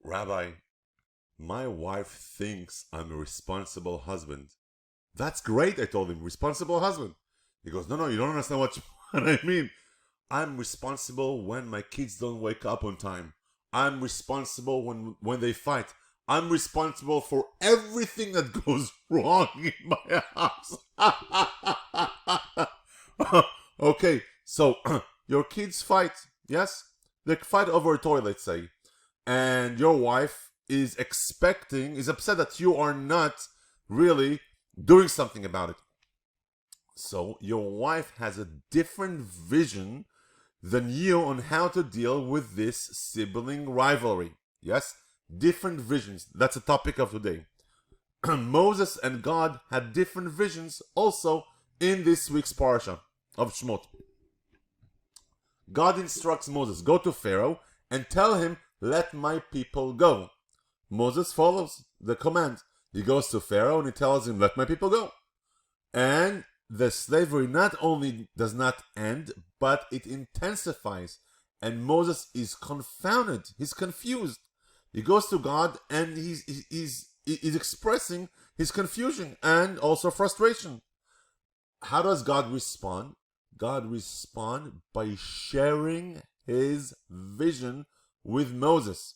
Rabbi, my wife thinks I'm a responsible husband. That's great, I told him. Responsible husband. He goes, no, you don't understand what I mean. I'm responsible when my kids don't wake up on time. I'm responsible when they fight. I'm responsible for everything that goes wrong in my house. Okay, so your kids fight, yes? They fight over a toy, let's say. And your wife is upset that you are not really doing something about it. So your wife has a different vision than you on how to deal with this sibling rivalry. Yes? Different visions. That's the topic of today. Moses and God had different visions also in this week's parasha of Shmot. God instructs Moses, go to Pharaoh and tell him, let my people go. Moses follows the command. He goes to Pharaoh and he tells him, let my people go. And the slavery not only does not end, but it intensifies. And Moses is confounded. He's confused. He goes to God and he's expressing his confusion and also frustration. How does God respond? God responds by sharing his vision with Moses.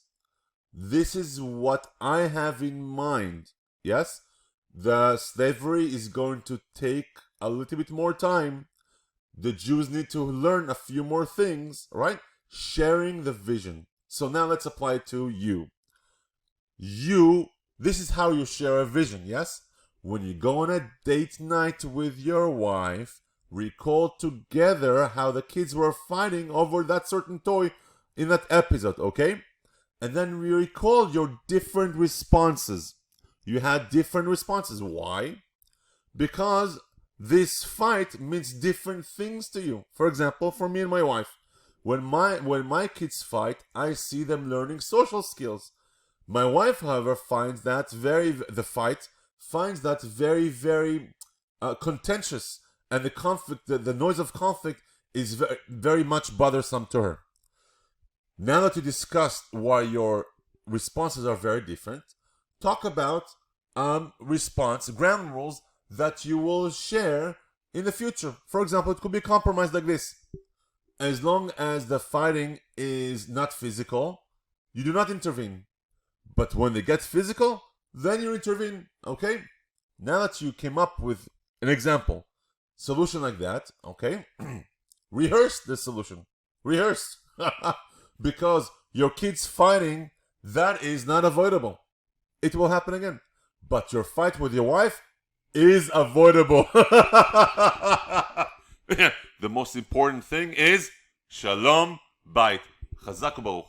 This is what I have in mind. Yes? The slavery is going to take a little bit more time. The Jews need to learn a few more things, right? Sharing the vision. So now let's apply it to you. This is how you share a vision, yes? When you go on a date night with your wife, recall together how the kids were fighting over that certain toy in that episode, okay? And then we recall your different responses. You had different responses. Why? Because this fight means different things to you. For example, for me and my wife, when my kids fight, I see them learning social skills. My wife, however, finds that very contentious, and the conflict, the noise of conflict, is very, very much bothersome to her. Now that you discussed why your responses are very different, talk about response ground rules that you will share in the future. For example, it could be a compromise like this. As long as the fighting is not physical, you do not intervene. But when they get physical, then you intervene. Okay? Now that you came up with an example, solution like that, okay? Rehearse the solution. Rehearse. Because your kids fighting, that is not avoidable. It will happen again. But your fight with your wife is avoidable. The most important thing is Shalom Bayit. Chazak u'baruch.